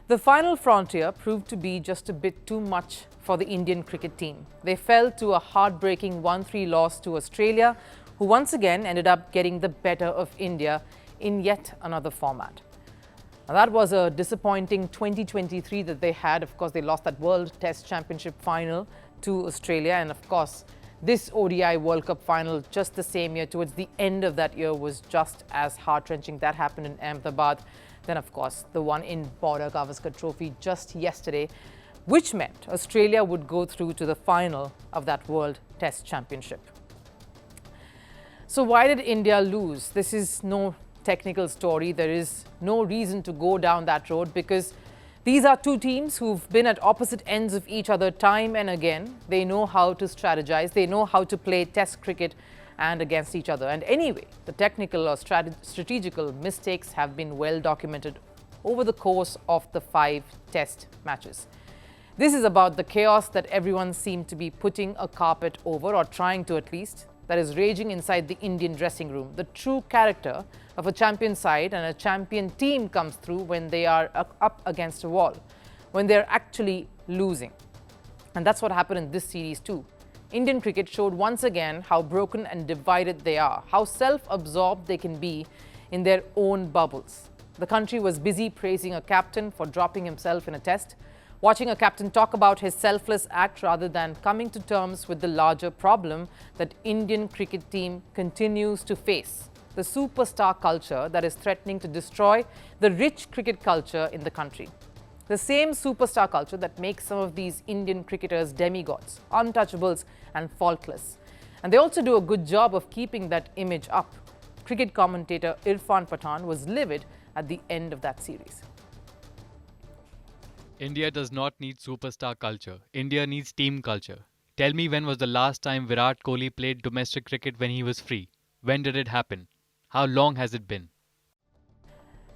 The final frontier proved to be just a bit too much for the Indian cricket team. They fell to a heartbreaking 1-3 loss to Australia, who once again ended up getting the better of India in yet another format. Now, that was a disappointing 2023 that they had. Of course, they lost that World Test Championship final to Australia. And of course, this ODI World Cup final just the same year, towards the end of that year, was just as heart-wrenching. That happened in Ahmedabad. Then, of course, the one in Border Gavaskar Trophy just yesterday, which meant Australia would go through to the final of that World Test Championship. So why did India lose? This is no technical story. There is no reason to go down that road, because these are two teams who've been at opposite ends of each other time and again. They know how to strategize. They know how to play test cricket and against each other. And anyway, the technical or strategical mistakes have been well documented over the course of the 5 test matches. This is about the chaos that everyone seemed to be putting a carpet over, or trying to at least, that is raging inside the Indian dressing room. The true character of a champion side and a champion team comes through when they are up against a wall, when they're actually losing. And that's what happened in this series too. Indian cricket showed once again how broken and divided they are, how self-absorbed they can be in their own bubbles. The country was busy praising a captain for dropping himself in a test, watching a captain talk about his selfless act rather than coming to terms with the larger problem that Indian cricket team continues to face, the superstar culture that is threatening to destroy the rich cricket culture in the country. The same superstar culture that makes some of these Indian cricketers demigods, untouchables and faultless. And they also do a good job of keeping that image up. Cricket commentator Irfan Pathan was livid at the end of that series. India does not need superstar culture. India needs team culture. Tell me, when was the last time Virat Kohli played domestic cricket when he was free? When did it happen? How long has it been?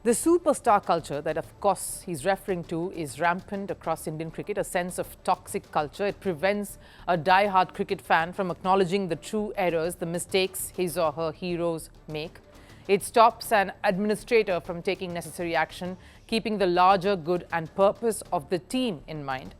The superstar culture that, of course, he's referring to is rampant across Indian cricket, a sense of toxic culture. It prevents a die-hard cricket fan from acknowledging the true errors, the mistakes his or her heroes make. It stops an administrator from taking necessary action, keeping the larger good and purpose of the team in mind.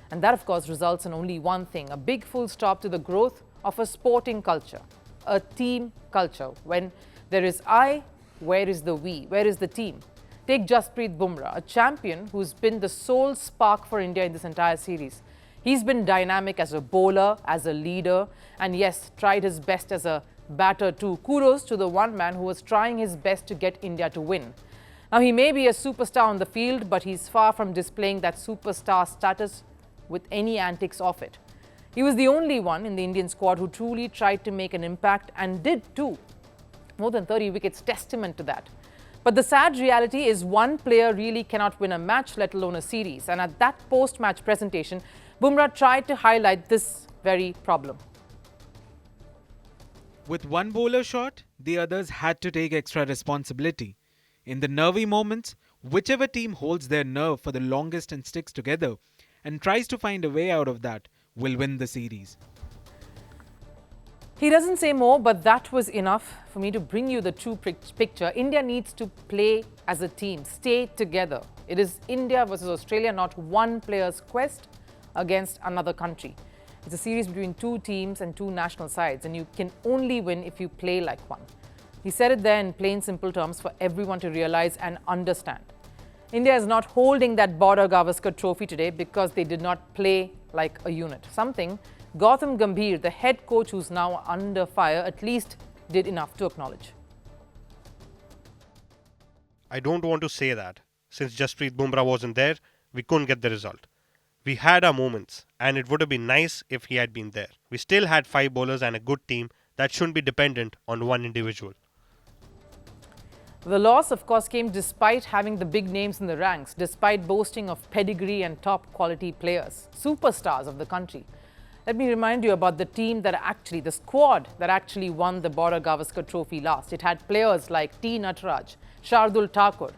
And that, of course, results in only one thing: a big full stop to the growth of a sporting culture, a team culture. When there is I, where is the we? Where is the team? Take Jasprit Bumrah, a champion who's been the sole spark for India in this entire series. He's been dynamic as a bowler, as a leader, and yes, tried his best as a batter too. Kudos to the one man who was trying his best to get India to win. Now, he may be a superstar on the field, but he's far from displaying that superstar status with any antics of it. He was the only one in the Indian squad who truly tried to make an impact, and did too. More than 30 wickets, testament to that. But the sad reality is one player really cannot win a match, let alone a series. And at that post-match presentation, Bumrah tried to highlight this very problem. With one bowler shot, the others had to take extra responsibility. In the nervy moments, whichever team holds their nerve for the longest and sticks together and tries to find a way out of that will win the series. He doesn't say more, but that was enough for me to bring you the true picture. India needs to play as a team, stay together. It is India versus Australia, not one player's quest against another country. It's a series between two teams and two national sides, and you can only win if you play like one. He said it there in plain, simple terms for everyone to realize and understand. India is not holding that Border Gavaskar Trophy today because they did not play like a unit. Something Gautam Gambhir, the head coach who's now under fire, at least did enough to acknowledge. I don't want to say that. Since Jasprit Bumrah wasn't there, we couldn't get the result. We had our moments, and it would have been nice if he had been there. We still had 5 bowlers and a good team that shouldn't be dependent on one individual. The loss, of course, came despite having the big names in the ranks, despite boasting of pedigree and top quality players, superstars of the country. Let me remind you about the team that actually, the squad that actually won the Border Gavaskar Trophy last. It had players like T. Nataraj, Shardul Thakur,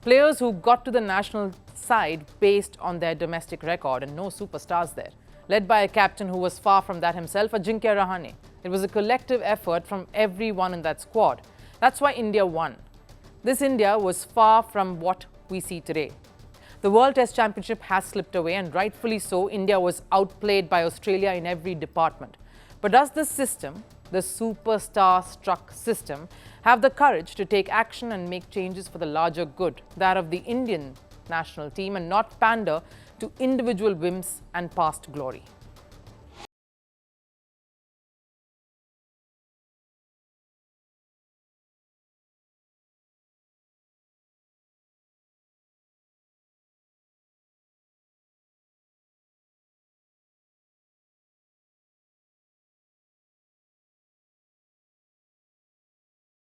players who got to the national side based on their domestic record, and no superstars there. Led by a captain who was far from that himself, Ajinkya Rahane. It was a collective effort from everyone in that squad. That's why India won. This India was far from what we see today. The World Test Championship has slipped away, and rightfully so. India was outplayed by Australia in every department. But does this system, the superstar-struck system, have the courage to take action and make changes for the larger good, that of the Indian national team, and not pander to individual whims and past glory?